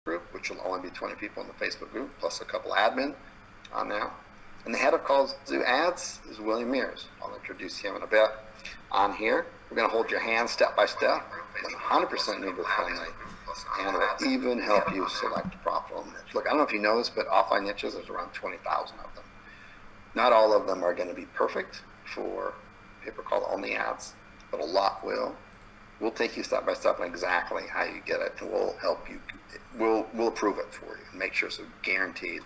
group, which will only be 20 people in the Facebook group, plus a couple admin on there. And the head of calls to ads is William Mears. I'll introduce him in a bit. On here, we're going to hold your hand step by step, 100% user friendly, and it'll even help you select profitable niche. Look, I don't know if you know this, but offline niches, there's around 20,000 of them. Not all of them are going to be perfect for pay-per-call only ads, but a lot will. We'll take you step by step on exactly how you get it, and we'll help you. We'll approve it for you and make sure it's guaranteed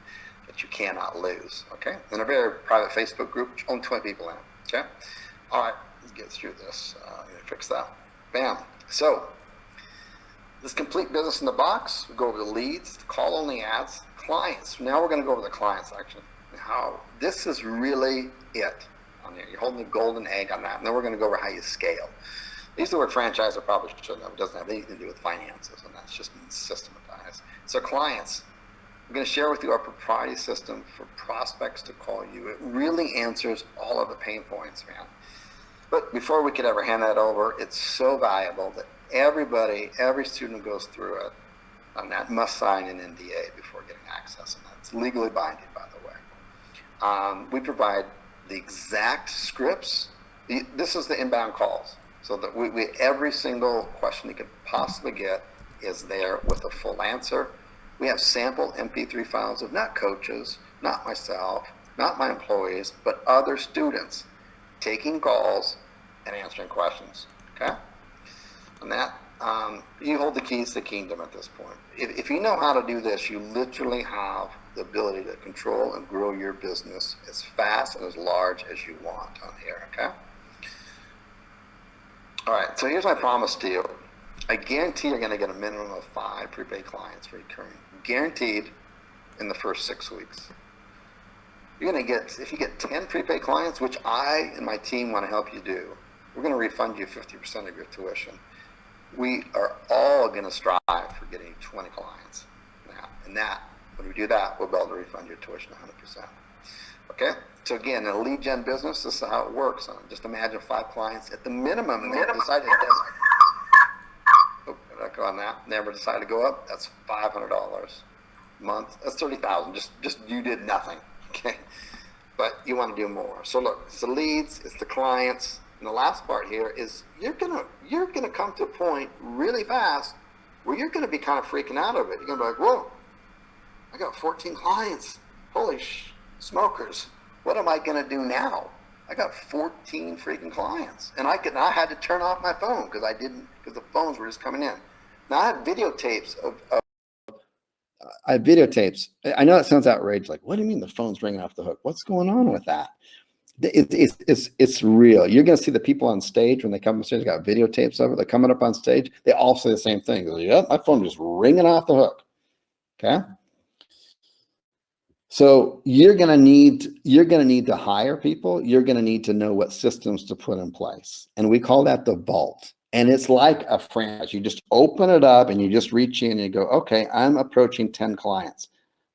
that you cannot lose. Okay? In a very private Facebook group, only 20 people in. Okay? All right, let's get through this. Fix that. Bam. So this complete business in the box. We go over the leads, call only ads, clients. Now we're going to go over the client section. How this is really it on here. You're holding the golden egg on that. And then we're going to go over how you scale. Use the word franchise, I probably shouldn't have. It doesn't have anything to do with finances, and that's just means systematized. So clients, I'm going to share with you our proprietary system for prospects to call you. It really answers all of the pain points, man. But before we could ever hand that over, it's so valuable that everybody, every student who goes through it on that must sign an NDA before getting access, and that's legally binding, by the way. We provide the exact scripts. This is the inbound calls. So that we every single question you could possibly get is there with a full answer. We have sample MP3 files of not coaches, not myself, not my employees, but other students taking calls and answering questions. Okay? And that you hold the keys to the kingdom at this point. If you know how to do this, you literally have the ability to control and grow your business as fast and as large as you want on here. Okay? All right, so here's my promise to you. I guarantee you're going to get a minimum of 5 prepaid clients recurring, guaranteed in the first 6 weeks. You're going to get, if you get 10 prepaid clients, which I and my team want to help you do, we're going to refund you 50% of your tuition. We are all going to strive for getting 20 clients. And that, when we do that, we'll be able to refund your tuition 100%. Okay? So again, in a lead gen business, this is how it works. Just imagine 5 clients at the minimum, and they decided never decided to go up. That's $500 a month. That's $30,000. Just you did nothing. Okay, but you want to do more. So look, it's the leads, it's the clients, and the last part here is you're gonna come to a point really fast where you're gonna be kind of freaking out of it. You're gonna be like, whoa, I got 14 clients. Holy smokers. What am I going to do now? I got 14 freaking clients, and I had to turn off my phone because the phones were just coming in. Now I have videotapes I have videotapes. I know that sounds outrageous. Like, what do you mean the phone's ringing off the hook? What's going on with that? It's real. You're going to see the people on stage when they come on stage. They got videotapes of it. They're coming up on stage. They all say the same thing. They're like, yep, my phone just ringing off the hook. Okay. So you're going to need to hire people. You're going to need to know what systems to put in place. And we call that the vault. And it's like a franchise. You just open it up and you just reach in and you go, okay, I'm approaching 10 clients.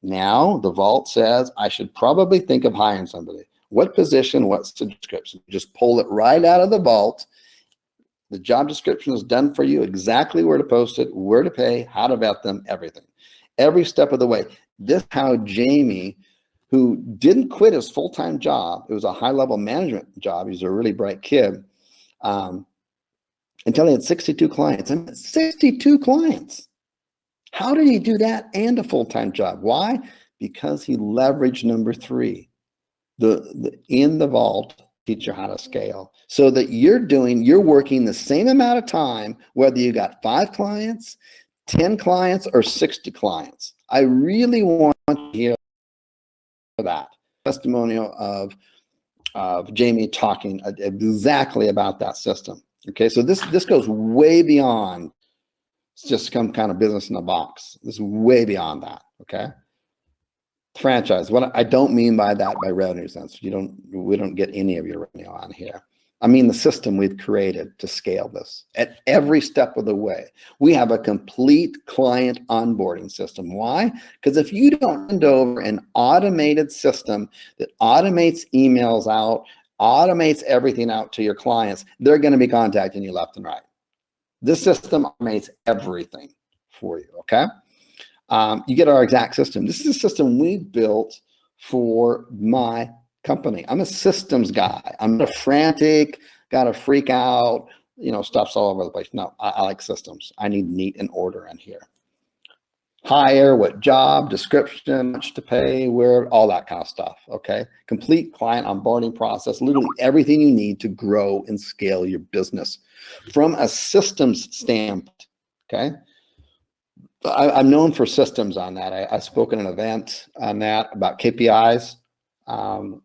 Now the vault says I should probably think of hiring somebody. What position, what's the description? Just pull it right out of the vault. The job description is done for you, exactly where to post it, where to pay, how to vet them, everything. Every step of the way. This is how Jamie, who didn't quit his full-time job, it was a high-level management job, he's a really bright kid, until he had 62 clients. I mean, 62 clients. How did he do that and a full-time job? Why? Because he leveraged number 3, in the vault, teach you how to scale, so that you're working the same amount of time, whether you got 5 clients, 10 clients, or 60 clients. I really want to hear that testimonial of Jamie talking exactly about that system. Okay, so this goes way beyond just some kind of business in a box. This is way beyond that. Okay, franchise. What I don't mean by that by revenue sense. We don't get any of your revenue on here. I mean the system we've created to scale this at every step of the way. We have a complete client onboarding system. Why? Because if you don't hand over an automated system that automates emails out, automates everything out to your clients, they're going to be contacting you left and right. This system automates everything for you, okay? You get our exact system. This is a system we built for my company. I'm a systems guy. I'm not a frantic, got to freak out, stuff's all over the place. No, I like systems. I need neat and order in here. Hire, what job, description, much to pay, where, all that kind of stuff, okay? Complete client onboarding process, literally everything you need to grow and scale your business from a systems standpoint, okay? I'm known for systems on that. I spoke at an event on that about KPIs, and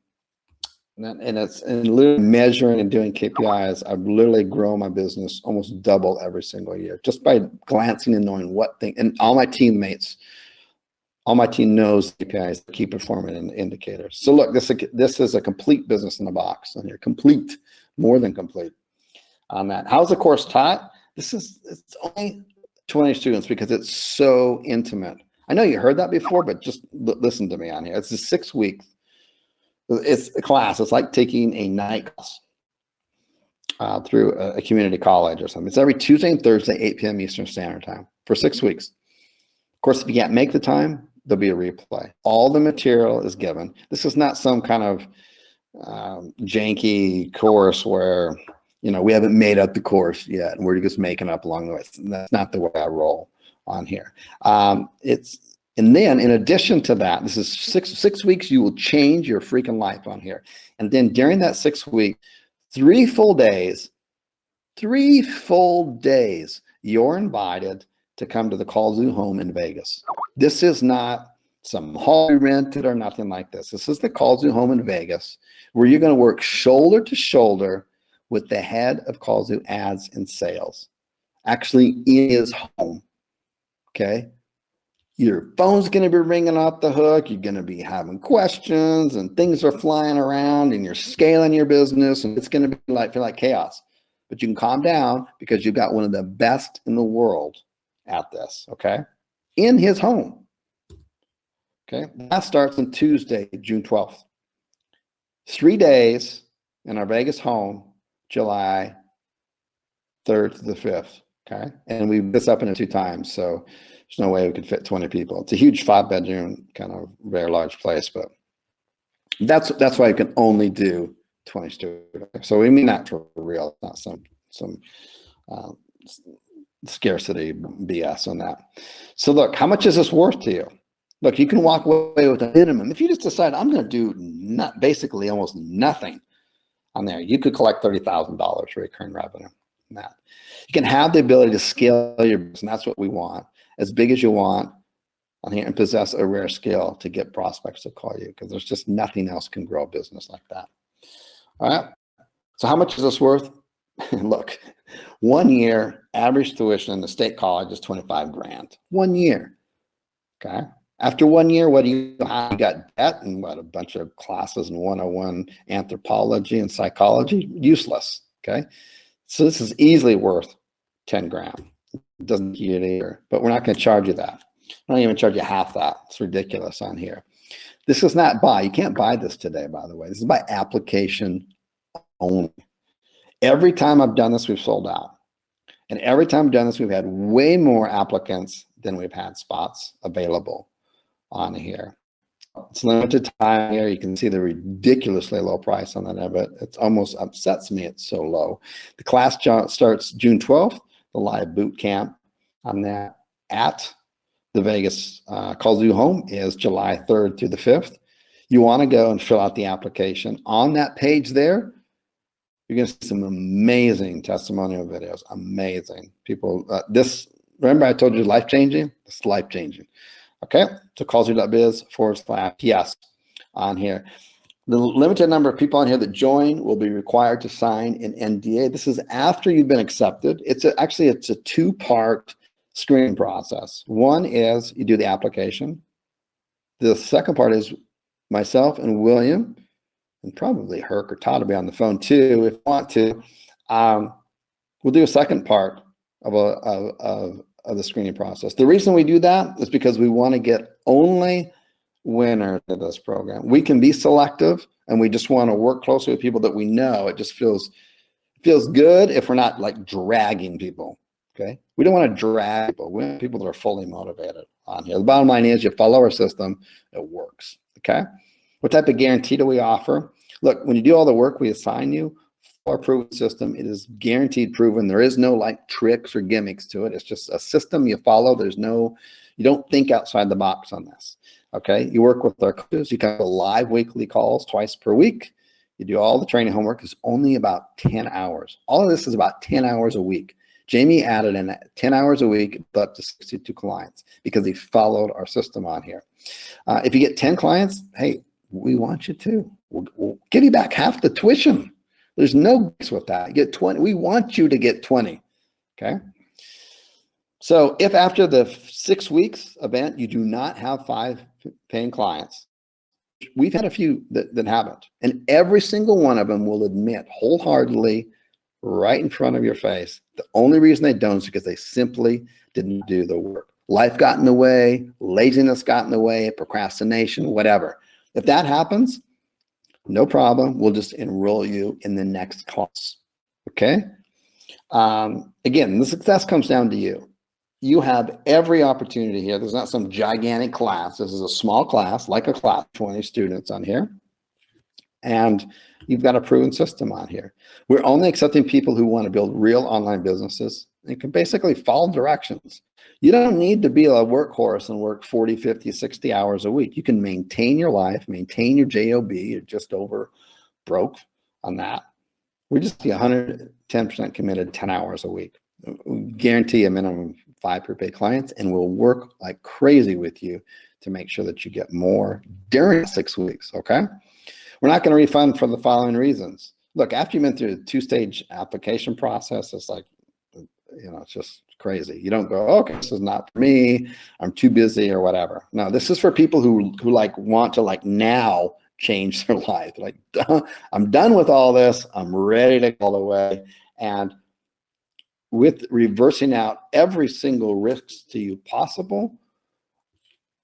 literally measuring and doing KPIs. I've literally grown my business almost double every single year just by glancing and knowing what thing. And all my team knows KPIs, key performance indicators. So look, this is a complete business in a box, and you're complete, more than complete on that. How's the course taught? It's only 20 students because it's so intimate. I know you heard that before, but just listen to me on here. It's a 6 week. It's a class. It's like taking a night class through a community college or something. It's every Tuesday and Thursday, 8 p.m. Eastern Standard Time for 6 weeks. Of course, if you can't make the time, there'll be a replay. All the material is given. This is not some kind of janky course where, we haven't made up the course yet and we're just making up along the way. That's not the way I roll on here. And then in addition to that, this is six weeks, you will change your freaking life on here. And then during that 6 weeks, 3 full days, you're invited to come to the Call Zoo home in Vegas. This is not some hall rented or nothing like this. This is the Call Zoo home in Vegas, where you're going to work shoulder to shoulder with the head of Call Zoo ads and sales, actually in his home, okay? Your phone's going to be ringing off the hook. You're going to be having questions and things are flying around and you're scaling your business and it's going to be feel like chaos. But you can calm down because you've got one of the best in the world at this, okay? In his home, okay? That starts on Tuesday, June 12th. 3 days in our Vegas home, July 3rd to the 5th, okay? And we this up into 2 times, so there's no way we could fit 20 people. It's a huge 5-bedroom, kind of very large place, but that's why you can only do 20 students. So we mean that for real, not some scarcity BS on that. So look, how much is this worth to you? Look, you can walk away with a minimum. If you just decide I'm going to do basically almost nothing on there, you could collect $30,000 recurring revenue. That you can have the ability to scale your business, and that's what we want. As big as you want on here and possess a rare skill to get prospects to call you, because there's just nothing else can grow a business like that. All right. So how much is this worth? Look, 1 year average tuition in the state college is 25 grand. 1 year. Okay. After 1 year, what do you have? You got debt and what, a bunch of classes in 101 anthropology and psychology? Useless. Okay. So this is easily worth 10 grand. It doesn't get it either, but we're not going to charge you that. I don't even charge you half that. It's ridiculous on here. This is not buy. You can't buy this today, by the way. This is by application only. Every time I've done this, we've sold out. And every time I've done this, we've had way more applicants than we've had spots available on here. It's limited time here. You can see the ridiculously low price on that, but it almost upsets me. It's so low. The class starts June 12th. The live boot camp on that at the Vegas Call Zoo home is July 3rd through the 5th. You want to go and fill out the application. On that page there, you're going to see some amazing testimonial videos. Amazing. People, remember I told you life-changing? It's life-changing. Okay, so callzoo.biz/yes on here. The limited number of people on here that join will be required to sign an NDA. This is after you've been accepted. It's a 2-part screening process. One is you do the application. The second part is myself and William, and probably Herc or Todd will be on the phone too if you want to. We'll do a second part of the screening process. The reason we do that is because we want to get only winners of this program. We can be selective, and we just want to work closely with people that we know. It just feels good if we're not like dragging people. Okay, we don't want to drag people. We want people that are fully motivated on here. The bottom line is you follow our system, it works. Okay, what type of guarantee do we offer? Look, when you do all the work we assign you, our proven system, it is guaranteed proven. There is no like tricks or gimmicks to it. It's just a system you follow. You don't think outside the box on this. Okay, you work with our coaches. You have live weekly calls twice per week. You do all the training homework. It's only about 10 hours. All of this is about 10 hours a week. Jamie added in 10 hours a week up to 62 clients because he followed our system on here. If you get 10 clients, hey, we want you to. We'll give you back half the tuition. There's no mix with that. You get 20. We want you to get 20. Okay. So if after the 6 weeks event, you do not have 5 paying clients, we've had a few that haven't. And every single one of them will admit wholeheartedly right in front of your face, the only reason they don't is because they simply didn't do the work. Life got in the way, laziness got in the way, procrastination, whatever. If that happens, no problem. We'll just enroll you in the next class. Okay. Again, the success comes down to you. You have every opportunity here. There's not some gigantic class. This is a small class, like a class, 20 students on here. And you've got a proven system on here. We're only accepting people who want to build real online businesses and can basically follow directions. You don't need to be a workhorse and work 40, 50, 60 hours a week. You can maintain your life, maintain your JOB. You're just over broke on that. We just be 110% committed 10 hours a week. We guarantee a minimum 5 per paid clients, and we'll work like crazy with you to make sure that you get more during 6 weeks, okay? We're not going to refund for the following reasons. Look, after you've been through the 2-stage application process, it's like, it's just crazy. You don't go, okay, this is not for me. I'm too busy or whatever. No, this is for people who like want to like now change their life. Like, I'm done with all this. I'm ready to go all the way. And with reversing out every single risk to you possible,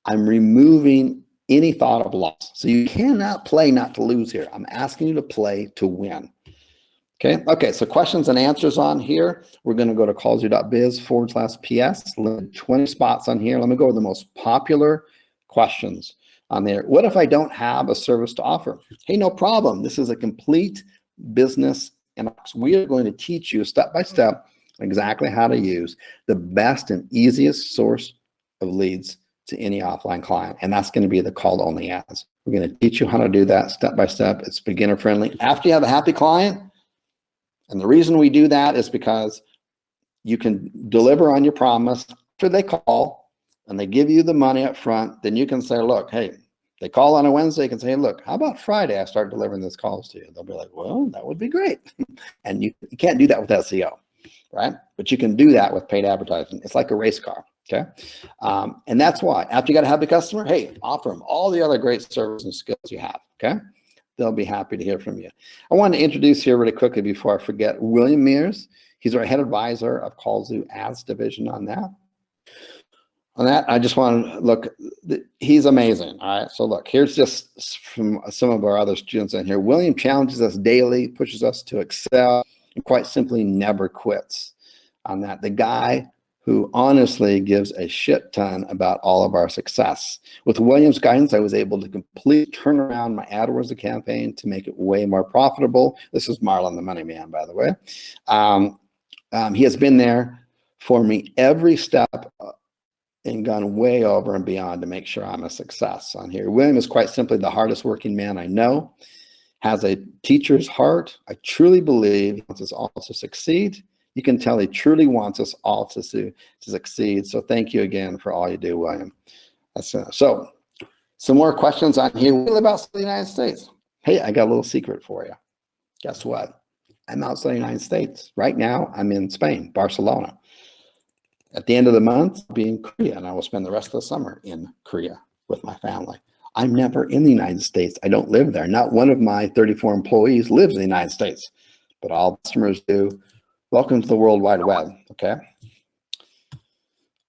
I'm removing any thought of loss. So you cannot play not to lose here. I'm asking you to play to win. Okay, so questions and answers on here. We're going to go to callsu.biz/PS, limit 20 spots on here. Let me go with the most popular questions on there. What if I don't have a service to offer? Hey, no problem. This is a complete business, and we are going to teach you step by step exactly how to use the best and easiest source of leads to any offline client, and that's going to be the called only ads. We're going to teach you how to do that step by step. It's beginner friendly. After you have a happy client, and the reason we do that is because you can deliver on your promise. After they call and they give you the money up front, then you can say, look, hey, they call on a Wednesday, you can say, hey, look, how about Friday I start delivering these calls to you? They'll be like, well, that would be great. And you can't do that with SEO, right? But you can do that with paid advertising. It's like a race car, okay? And that's why, after you got to have the customer, hey, offer them all the other great services and skills you have, okay? They'll be happy to hear from you. I want to introduce here really quickly before I forget, William Mears. He's our head advisor of Callsu Ads Division on that. I just want to look, he's amazing. All right, so look, here's just from some of our other students in here. William challenges us daily, pushes us to excel, and quite simply never quits on that. The guy who honestly gives a shit ton about all of our success. With William's guidance, I was able to completely turn around my AdWords campaign to make it way more profitable. This is Marlon the Money Man, by the way. He has been there for me every step and gone way over and beyond to make sure I'm a success on here. William is quite simply the hardest working man I know, has a teacher's heart. I truly believe he wants us all to succeed. You can tell he truly wants us all to succeed. So thank you again for all you do, William. So some more questions on here. We live outside the United States. Hey, I got a little secret for you. Guess what? I'm outside the United States. Right now, I'm in Spain, Barcelona. At the end of the month, I'll be in Korea, and I will spend the rest of the summer in Korea with my family. I'm never in the United States. I don't live there. Not one of my 34 employees lives in the United States, but all customers do. Welcome to the World Wide Web, okay?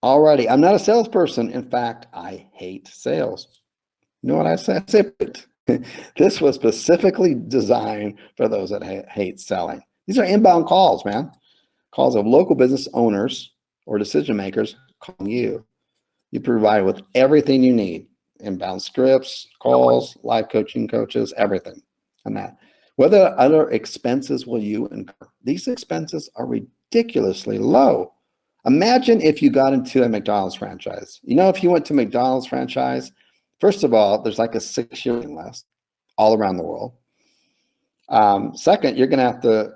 Alrighty, I'm not a salesperson. In fact, I hate sales. You know what I say? I say this was specifically designed for those that hate selling. These are inbound calls, man. Calls of local business owners or decision makers calling you. You provide with everything you need, inbound scripts, calls, live coaching coaches, everything on that. Whether other expenses will you incur? These expenses are ridiculously low. Imagine if you got into a McDonald's franchise. You know, if you went to McDonald's franchise, first of all, there's like a 6-year waiting list all around the world. Second, you're going to have to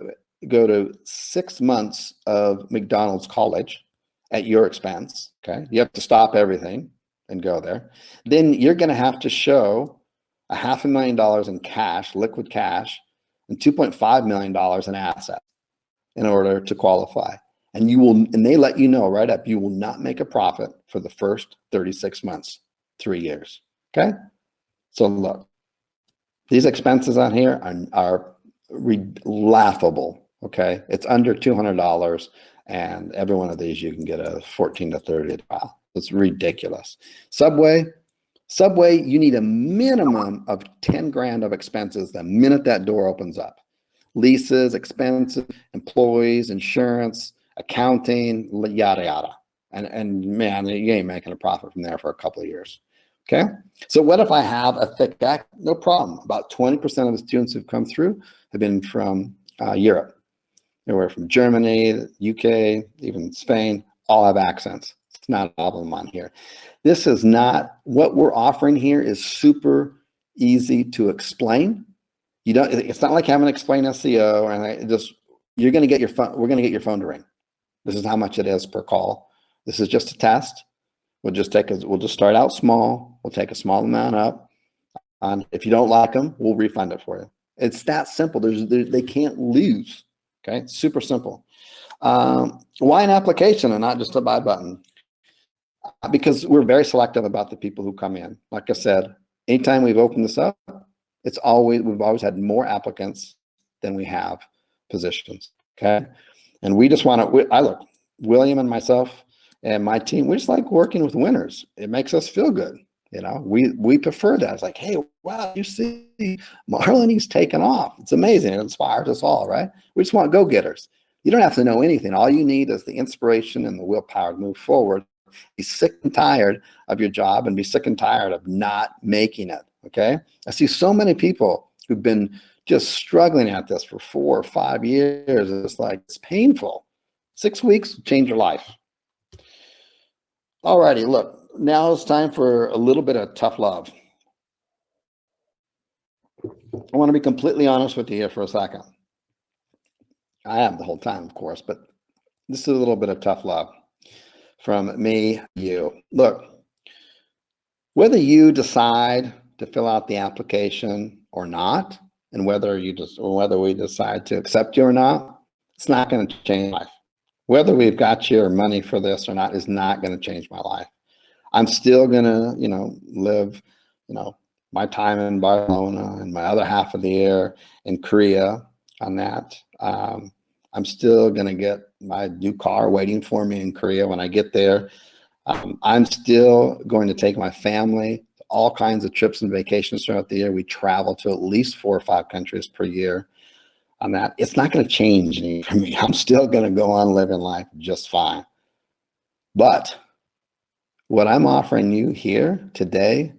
go to 6 months of McDonald's college at your expense. Okay, you have to stop everything and go there. Then you're going to have to show $500,000 in cash, liquid cash, and $2.5 million in assets in order to qualify. And you will, and they let you know right up, you will not make a profit for the first 36 months, 3 years. Okay, so look, these expenses on here are laughable. Okay, it's under $200, and every one of these you can get a 14 to 30 trial. It's ridiculous. Subway, you need a minimum of 10 grand of expenses the minute that door opens up. Leases, expenses, employees, insurance, accounting, yada yada. And man, you ain't making a profit from there for a couple of years. Okay, so what if I have a thick back? No problem. About 20% of the students who've come through have been from Europe. They were from Germany, UK, even Spain, all have accents. It's not a problem on here. This is not, what we're offering here is super easy to explain. You don't, it's not like having to explain SEO and you're going to get your phone, we're going to get your phone to ring. This is how much it is per call. This is just a test. We'll just start out small. We'll take a small amount up. If you don't like them, we'll refund it for you. It's that simple. They can't lose. Okay, it's super simple. Why an application and not just a buy button? Because we're very selective about the people who come in. Like I said, anytime we've opened this up, we've always had more applicants than we have positions. Okay, and we just want to. William and myself and my team, we just like working with winners. It makes us feel good. You know, we prefer that. It's like, hey, wow, you see, Marlon, he's taken off. It's amazing. It inspires us all, right? We just want go-getters. You don't have to know anything. All you need is the inspiration and the willpower to move forward. Be sick and tired of your job and be sick and tired of not making it, okay? I see so many people who've been just struggling at this for 4 or 5 years. It's like, it's painful. 6 weeks will change your life. All righty, look. Now it's time for a little bit of tough love. I want to be completely honest with you here for a second. I am the whole time, of course, but this is a little bit of tough love from me, you. Look, whether you decide to fill out the application or not, and whether we decide to accept you or not, it's not going to change life. Whether we've got your money for this or not is not going to change my life. I'm still gonna, live, my time in Barcelona and my other half of the year in Korea on that. I'm still gonna get my new car waiting for me in Korea when I get there. I'm still going to take my family to all kinds of trips and vacations throughout the year. We travel to at least 4 or 5 countries per year on that. It's not gonna change anything for me. I'm still gonna go on living life just fine. But what I'm offering you here today,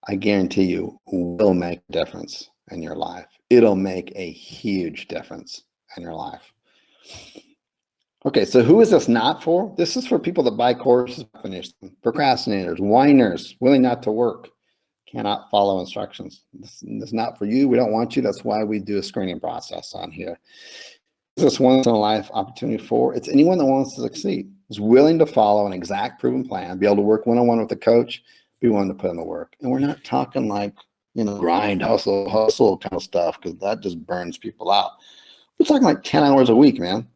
I guarantee you will make a difference in your life. It'll make a huge difference in your life. Okay, so who is this not for? This is for people that buy courses, finish them, procrastinators, whiners, willing not to work, cannot follow instructions. This is not for you. We don't want you. That's why we do a screening process on here. This once in a life opportunity for, it's anyone that wants to succeed, is willing to follow an exact proven plan, be able to work one-on-one with the coach, be willing to put in the work. And we're not talking like, grind, hustle kind of stuff, because that just burns people out. We're talking like 10 hours a week, man.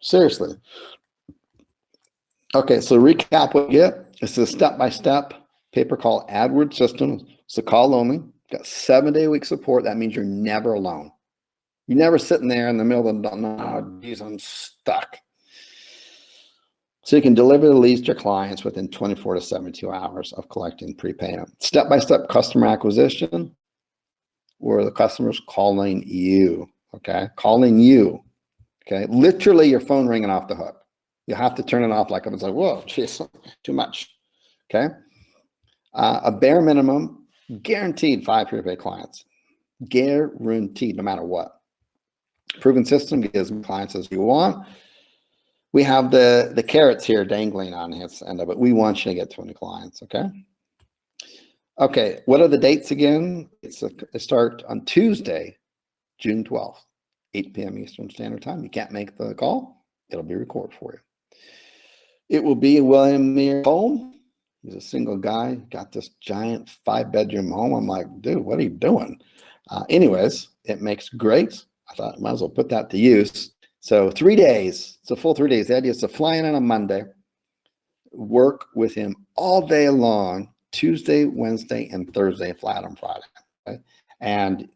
Seriously. Okay, so recap what you get. It's a step-by-step pay-per-call AdWords system. It's a call only. Got 7-day-a-week support. That means you're never alone. You're never sitting there in the middle of the night, oh, geez, I'm stuck. So you can deliver the leads to your clients within 24 to 72 hours of collecting prepayment. Step-by-step customer acquisition, where the customer's calling you, okay? Calling you, okay? Literally your phone ringing off the hook. You'll have to turn it off like I was like, whoa, geez, too much. Okay. A bare minimum, guaranteed 5 prepaid clients. Guaranteed, no matter what. Proven system gives clients as you want. We have the carrots here dangling on his end of it. We want you to get 20 clients, okay? Okay, what are the dates again? It start on Tuesday, June 12th, 8 p.m. Eastern Standard Time. You can't make the call, it'll be recorded for you. It will be William Mears' home. He's a single guy, got this giant 5-bedroom home. I'm like, dude, what are you doing? Anyways, it makes great. I thought I might as well put that to use. So 3 days, it's a full 3 days. The idea is to fly in on a Monday, work with him all day long, Tuesday, Wednesday, and Thursday, flat on Friday. Okay? And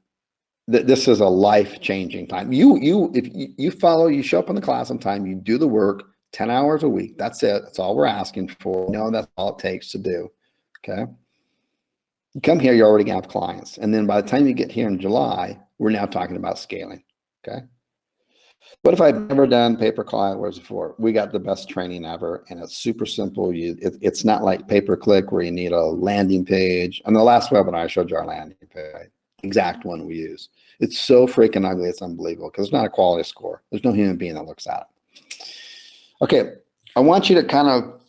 this is a life-changing time. If you follow, you show up in the class on time, you do the work, 10 hours a week. That's it. That's all we're asking for. No, that's all it takes to do. Okay. You come here, you already have clients. And then by the time you get here in July, we're now talking about scaling. Okay. What if I've never done pay-per-client words before? We got the best training ever, and it's super simple. It's not like pay-per-click where you need a landing page. On the last webinar, I showed you our landing page, exact one we use. It's so freaking ugly, it's unbelievable because it's not a quality score. There's no human being that looks at it. Okay, I want you to kind of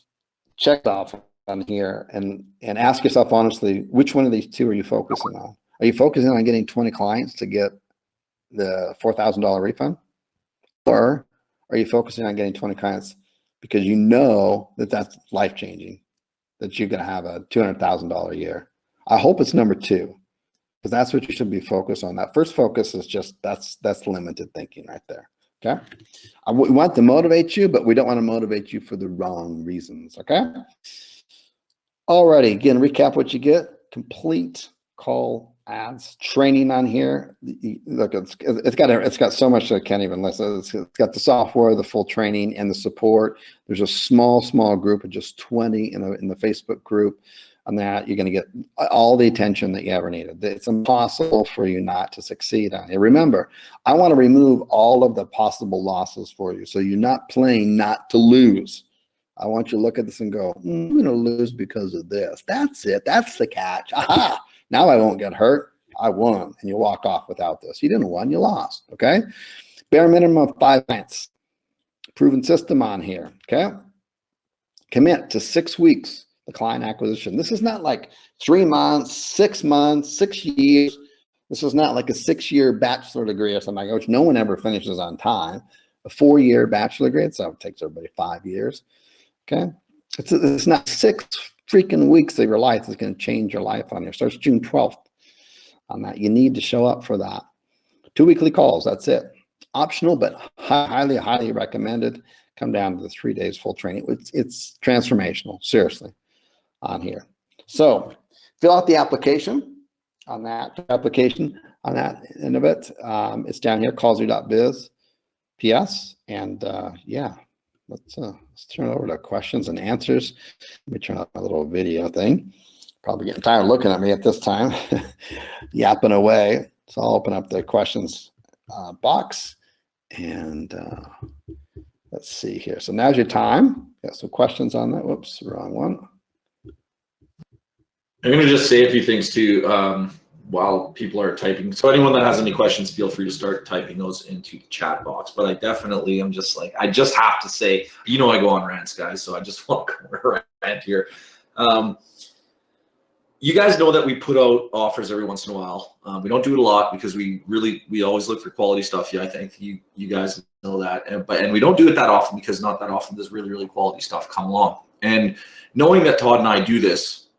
check off on here and ask yourself honestly, which one of these two are you focusing on? Are you focusing on getting 20 clients to get the $4,000 refund? Or are you focusing on getting 20 clients because you know that that's life-changing, that you're going to have a $200,000 a year? I hope it's number two, because that's what you should be focused on. That first focus is just, that's limited thinking right there. Okay. We want to motivate you, but we don't want to motivate you for the wrong reasons. Okay. Alrighty. Again, recap what you get. Complete call ads training on here. Look, it's got so much that I can't even list. It's got the software, the full training, and the support. There's a small group of just 20 in the Facebook group. On that, you're going to get all the attention that you ever needed. It's impossible for you not to succeed on it. Remember, I want to remove all of the possible losses for you. So you're not playing not to lose. I want you to look at this and go, I'm going to lose because of this. That's it. That's the catch. Aha. Now I won't get hurt. I won. And you walk off without this. You didn't win. You lost. Okay. Bare minimum of 5 clients. Proven system on here. Okay. Commit to 6 weeks. The client acquisition. This is not like 3 months, 6 months, 6 years. This is not like a 6-year bachelor degree or something like that, which no one ever finishes on time. A 4-year bachelor degree, so it takes everybody 5 years. Okay, it's not 6 freaking weeks of your life that's going to change your life on here. Starts June 12th on that. You need to show up for that. 2 weekly calls. That's it. Optional, but highly recommended. Come down to the 3 days full training. It's transformational. Seriously. On here. So fill out the application on that end of it. It's down here, callsy.biz PS. And yeah, let's turn it over to questions and answers. Let me turn up my little video thing. Probably getting tired of looking at me at this time, yapping away. So I'll open up the questions box and let's see here. So now's your time. Got some questions on that. Whoops, wrong one. I'm going to just say a few things too while people are typing. So anyone that has any questions, feel free to start typing those into the chat box. But I definitely am just like, I just have to say, I go on rants, guys. So I just want to rant here. You guys know that we put out offers every once in a while. We don't do it a lot because we always look for quality stuff. Yeah, I think you guys know that. And we don't do it that often because not that often does really quality stuff come along. And knowing that Todd and I do this,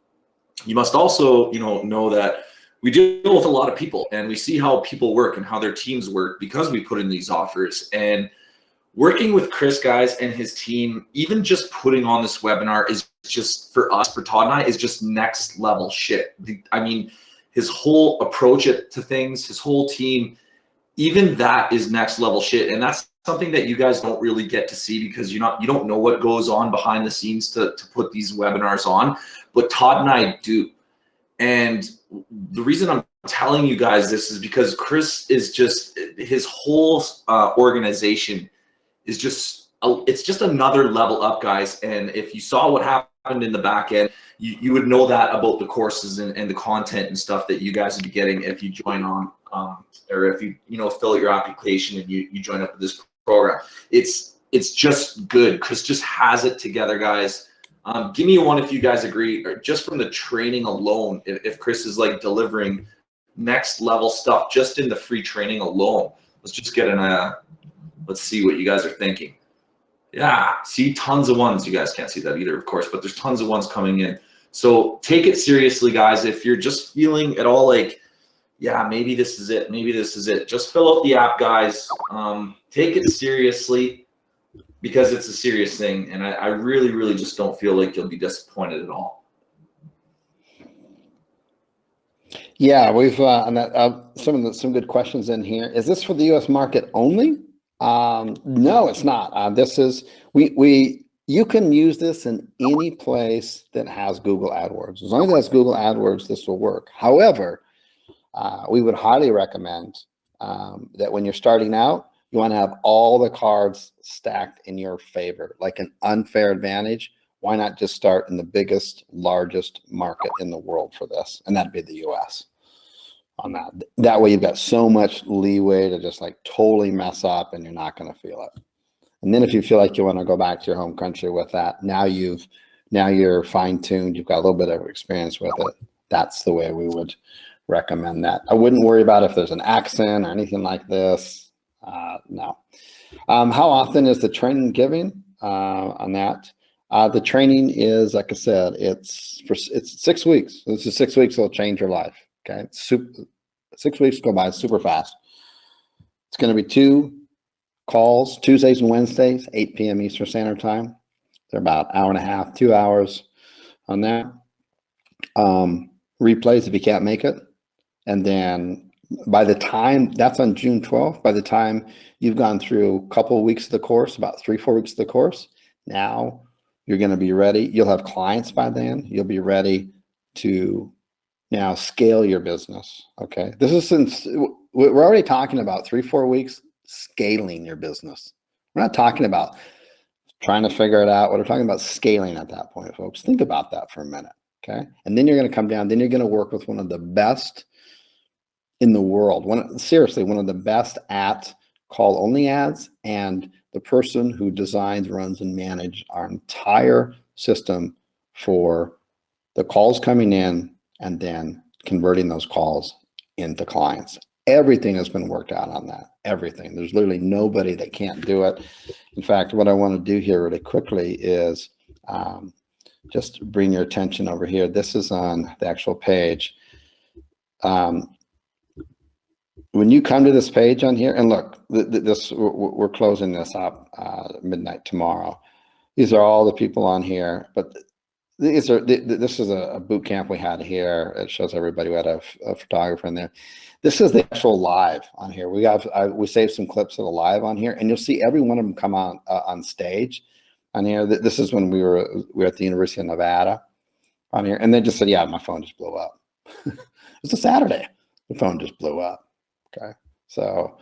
you must also, know that we deal with a lot of people and we see how people work and how their teams work because we put in these offers. And working with Chris, guys, and his team, even just putting on this webinar is just, for us, for Todd and I, is just next level shit. I mean, his whole approach to things, his whole team, even that is next level shit. And that's something that you guys don't really get to see because you don't know what goes on behind the scenes to put these webinars on. But Todd and I do. And the reason I'm telling you guys this is because Chris is just, his whole organization is just it's just another level up, guys. And if you saw what happened in the back end, you would know that about the courses and the content and stuff that you guys would be getting if you join on, or if you fill out your application and you join up with this program. It's just good. Chris just has it together, guys. Give me one if you guys agree, or just from the training alone, if Chris is like delivering next level stuff just in the free training alone. Let's just get let's see what you guys are thinking. Yeah, see, tons of ones. You guys can't see that either, of course, but there's tons of ones coming in. So take it seriously, guys. If you're just feeling at all like, yeah, maybe this is it, maybe this is it, just fill out the app, guys. Take it seriously, because it's a serious thing, and I really, really just don't feel like you'll be disappointed at all. Yeah, we've some good questions in here. Is this for the U.S. market only? No, it's not. This is you can use this in any place that has Google AdWords. As long as it has Google AdWords, this will work. However, we would highly recommend that when you're starting out, you want to have all the cards stacked in your favor, like an unfair advantage. Why not just start in the biggest, largest market in the world for this? And that'd be the US on that. That way you've got so much leeway to just like totally mess up and you're not going to feel it. And then if you feel like you want to go back to your home country with that, now you're fine-tuned, you've got a little bit of experience with it. That's the way we would recommend that. I wouldn't worry about if there's an accent or anything like this. No. How often is the training given on that? The training is, like I said, it's 6 weeks. This is 6 weeks. It'll change your life. Okay. 6 weeks go by super fast. It's going to be 2 calls, Tuesdays and Wednesdays, 8 p.m. Eastern Standard Time. They're about an hour and a half, 2 hours on that. Replays if you can't make it. And then by the time, that's on June 12th, by the time you've gone through a couple of weeks of the course, about 3-4 weeks of the course, now you're going to be ready. You'll have clients by then. You'll be ready to now scale your business. Okay. This is since we're already talking about 3-4 weeks scaling your business. We're not talking about trying to figure it out. We're talking about scaling at that point, folks. Think about that for a minute. Okay. And then you're going to come down, then you're going to work with one of the best in the world. Seriously, one of the best at call only ads, and the person who designs, runs, and manages our entire system for the calls coming in and then converting those calls into clients. Everything has been worked out on that. Everything. There's literally nobody that can't do it. In fact, what I want to do here really quickly is just bring your attention over here. This is on the actual page. When you come to this page on here, and look, we're closing this up midnight tomorrow. These are all the people on here, but this is a boot camp we had here. It shows everybody. We had a photographer in there. This is the actual live on here. We saved some clips of the live on here, and you'll see every one of them come on stage on here. This is when we were at the University of Nevada on here, and they just said, "Yeah, my phone just blew up." It's a Saturday. The phone just blew up. Okay, so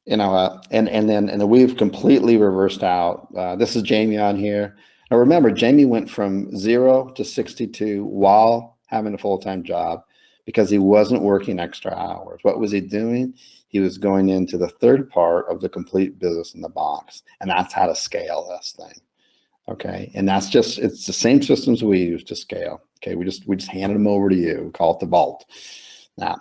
and then we've completely reversed out. This is Jamie on here. Now remember, Jamie went from 0 to 62 while having a full-time job because he wasn't working extra hours. What was he doing? He was going into the third part of the complete business in the box, and that's how to scale this thing. Okay, and it's the same systems we use to scale. Okay, we just handed them over to you. We call it the vault. Now,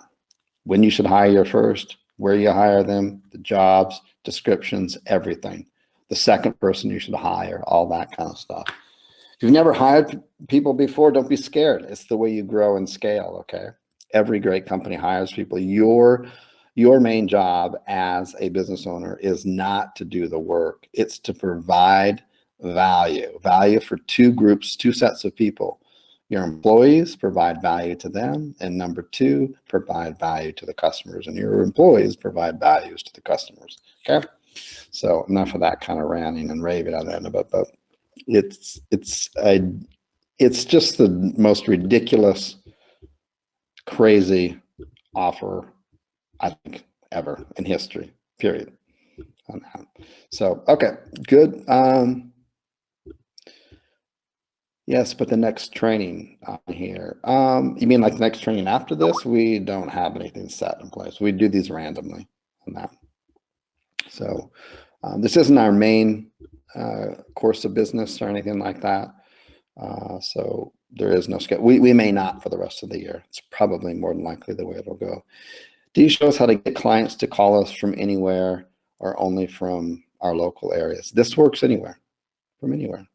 when you should hire your first, where you hire them, the jobs, descriptions, everything. The second person you should hire, all that kind of stuff. If you've never hired people before, don't be scared. It's the way you grow and scale, okay? Every great company hires people. Your main job as a business owner is not to do the work. It's to provide value for 2 groups, 2 sets of people. Your employees, provide value to them, and number 2, provide value to the customers, and your employees provide values to the customers. Okay, so enough of that kind of ranting and raving on that, but it's just the most ridiculous, crazy offer I think ever in history. Period. on that. So, okay, good. Yes, but the next training on here, you mean like the next training after this? We don't have anything set in place. We do these randomly on that. So this isn't our main course of business or anything like that. So there is no schedule. We may not for the rest of the year. It's probably more than likely the way it'll go. Do you show us how to get clients to call us from anywhere or only from our local areas? This works anywhere, from anywhere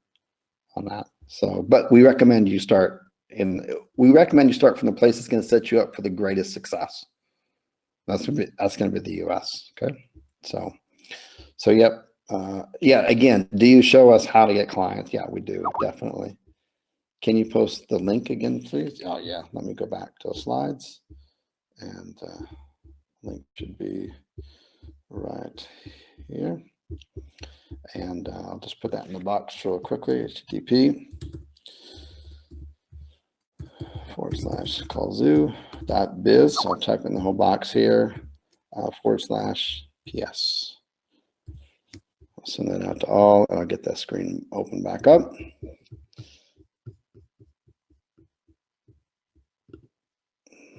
on that. So, but we recommend you start from the place that's going to set you up for the greatest success. That's going to be the US. Okay. So yep. Yeah. Again, do you show us how to get clients? Yeah, we do. Definitely. Can you post the link again, please? Oh yeah. Let me go back to the slides, and link should be right here. And I'll just put that in the box real quickly. http://callzoo.biz. So I'll type in the whole box here, /PS. I'll send that out to all, and I'll get that screen open back up.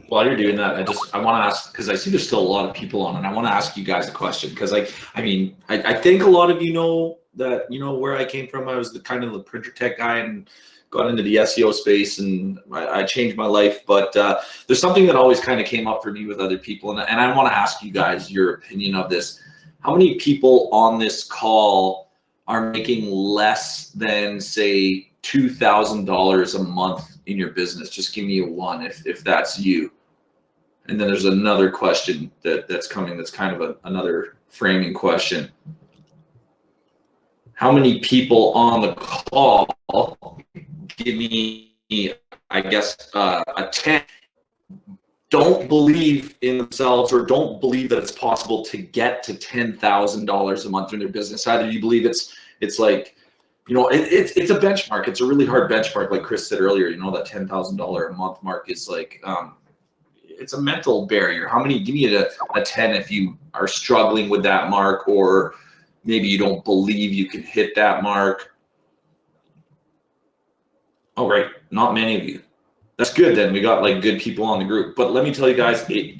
While you're doing that, I want to ask, because I see there's still a lot of people on, and I want to ask you guys a question, because I think a lot of you know that, where I came from. I was the printer tech guy and got into the SEO space, and I changed my life. But there's something that always kind of came up for me with other people, and I want to ask you guys your opinion of this. How many people on this call are making less than, say, $2,000 a month in your business? Just give me a one if that's you. And then there's another question that's coming that's kind of another framing question. How many people on the call, give me, I guess, a 10, don't believe in themselves or don't believe that it's possible to get to $10,000 a month in their business? Either you believe it's like, it's a benchmark. It's a really hard benchmark. Like Chris said earlier, that $10,000 a month mark is like, it's a mental barrier. How many, give me a 10 if you are struggling with that mark, or maybe you don't believe you can hit that mark. Oh, right, not many of you. That's good then. We got like good people on the group. But let me tell you guys, it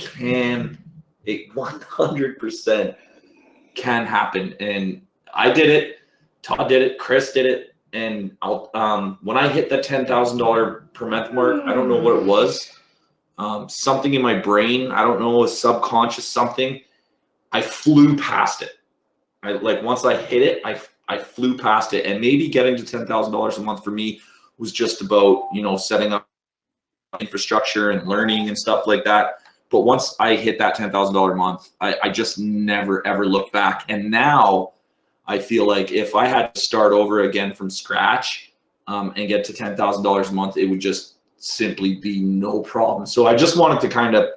100% can happen. And I did it, Todd did it, Chris did it. And when I hit that $10,000 per month mark, I don't know what it was. Something in my brain, I don't know, a subconscious something, I flew past it. Once I hit it, I flew past it. And maybe getting to $10,000 a month for me was just about, setting up infrastructure and learning and stuff like that. But once I hit that $10,000 a month, I just never, ever looked back. And now I feel like if I had to start over again from scratch and get to $10,000 a month, it would just simply be no problem. So I just wanted to kind of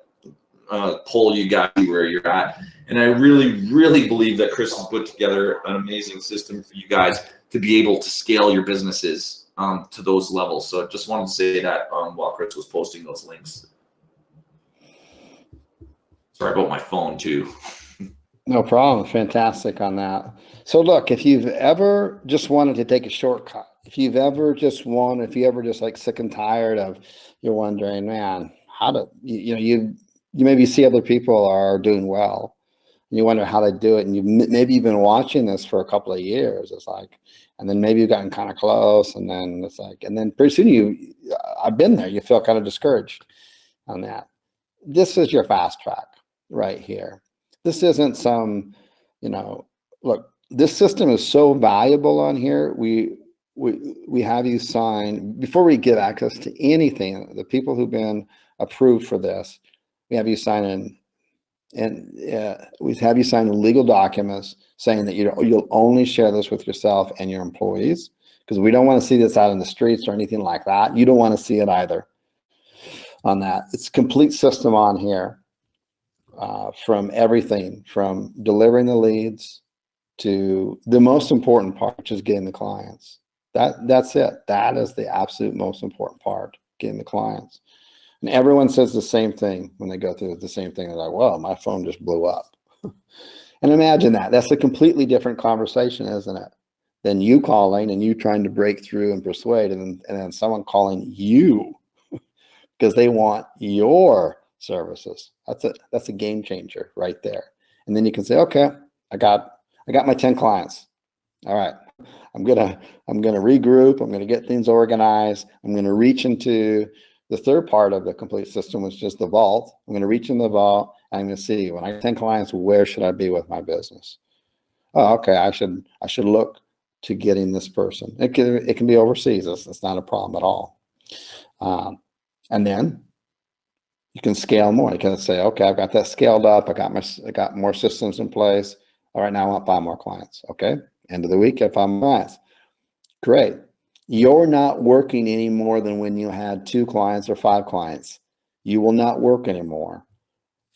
pull you guys where you're at. And I really, really believe that Chris has put together an amazing system for you guys to be able to scale your businesses to those levels. So I just wanted to say that while Chris was posting those links. Sorry about my phone too. No problem. Fantastic on that. So look, if you've ever just wanted to take a shortcut, if you ever just like sick and tired of, you're wondering, man, how to, you maybe see other people are doing well and you wonder how they do it. And maybe you've been watching this for a couple of years. It's like, and then maybe you've gotten kind of close, and then it's like, and then pretty soon I've been there, you feel kind of discouraged on that. This is your fast track right here. This isn't some, look, this system is so valuable on here. We have you sign, before we give access to anything, the people who've been approved for this, we have you sign in, and we have you sign legal documents saying that you'll only share this with yourself and your employees, because we don't want to see this out in the streets or anything like that. You don't want to see it either on that. It's a complete system on here. From everything from delivering the leads to the most important part, which is getting the clients. That's it. That is the absolute most important part, getting the clients. And everyone says the same thing when they go through the same thing. They're like, well, my phone just blew up. And imagine that. That's a completely different conversation, isn't it? Than you calling and you trying to break through and persuade, and then someone calling you because they want your services. That's a game changer right there. And then you can say, okay, I got my 10 clients. All right. I'm gonna regroup. I'm gonna get things organized. I'm gonna reach into the third part of the complete system, which is the vault. I'm gonna reach in the vault. I'm gonna see, when I get 10 clients, where should I be with my business? Oh, okay. I should look to getting this person. It can be overseas. It's not a problem at all. And then you can scale more. You can say, okay, I've got that scaled up. I got more systems in place. All right, now I want 5 more clients. Okay. End of the week, I have 5 more clients. Great. You're not working any more than when you had 2 clients or 5 clients. You will not work anymore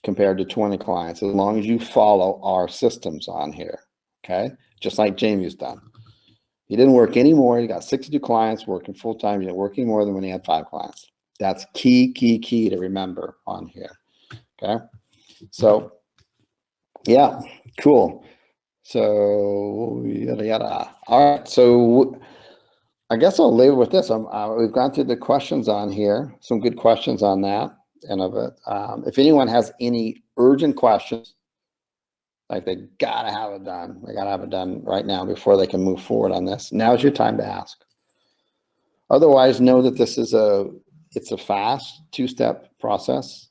compared to 20 clients as long as you follow our systems on here. Okay. Just like Jamie's done. He didn't work anymore. He got 62 clients working full time. He didn't work any more than when he had 5 clients. That's key to remember on here. Okay. So yeah, cool. So yada yada. All right. So I guess I'll leave it with this. We've gone through the questions on here. Some good questions on that and of it. If anyone has any urgent questions, like they gotta have it done. They gotta have it done right now before they can move forward on this. Now's your time to ask. Otherwise, know that this is it's a fast 2-step process.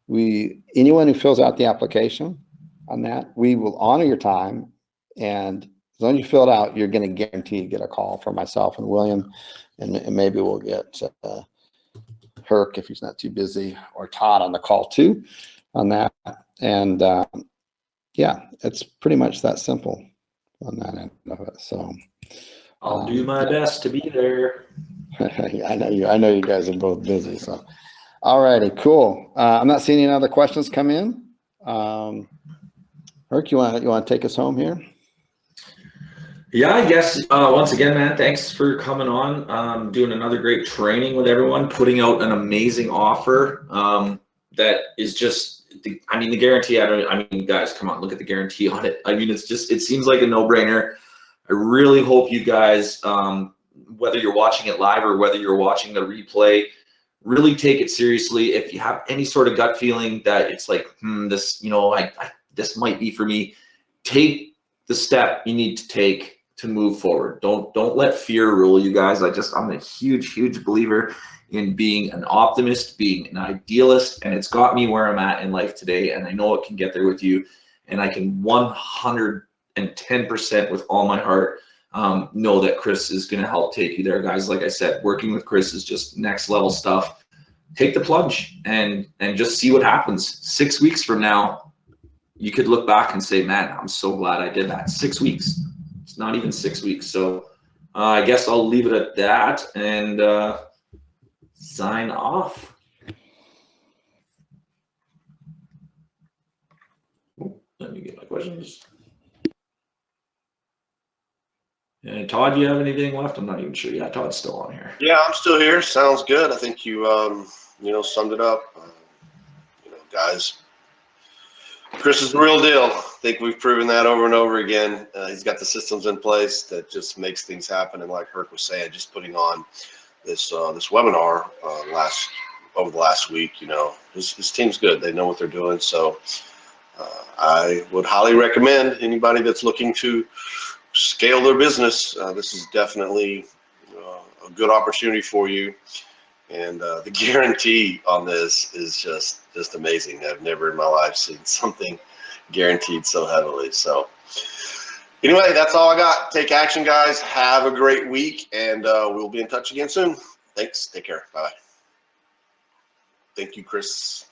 Anyone who fills out the application on that, we will honor your time, and as long as you fill it out, you're going to guarantee to get a call from myself and William, and maybe we'll get Herc if he's not too busy, or Todd on the call too on that. And yeah, it's pretty much that simple on that end of it. So I'll do my best to be there. I know you guys are both busy. So, all righty, cool. I'm not seeing any other questions come in. Herc, you want to take us home here? Yeah, I guess once again, man, thanks for coming on. Doing another great training with everyone, putting out an amazing offer that is just. I mean, the guarantee. I mean, guys, come on, look at the guarantee on it. I mean, it seems like a no-brainer. I really hope you guys, whether you're watching it live or whether you're watching the replay, really take it seriously. If you have any sort of gut feeling that it's like, this, this might be for me, take the step you need to take to move forward. Don't let fear rule you guys. I'm a huge believer in being an optimist, being an idealist, and it's got me where I'm at in life today, and I know it can get there with you, and I can 110% with all my heart know that Chris is going to help take you there, guys. Like I said, working with Chris is just next level stuff. Take the plunge and just see what happens. 6 weeks from now, you could look back and say, man, I'm so glad I did that. 6 weeks. It's not even 6 weeks. So I guess I'll leave it at that and sign off. Let me get my questions. And Todd, do you have anything left? I'm not even sure. Yeah, Todd's still on here. Yeah, I'm still here. Sounds good. I think you, summed it up. Guys, Chris is the real deal. I think we've proven that over and over again. He's got the systems in place that just makes things happen. And like Herc was saying, just putting on this webinar over the last week, his team's good. They know what they're doing. So I would highly recommend anybody that's looking to scale their business. This is definitely a good opportunity for you. And the guarantee on this is just amazing. I've never in my life seen something guaranteed so heavily. So anyway, that's all I got. Take action, guys. Have a great week, and we'll be in touch again soon. Thanks. Take care. Bye. Thank you, Chris.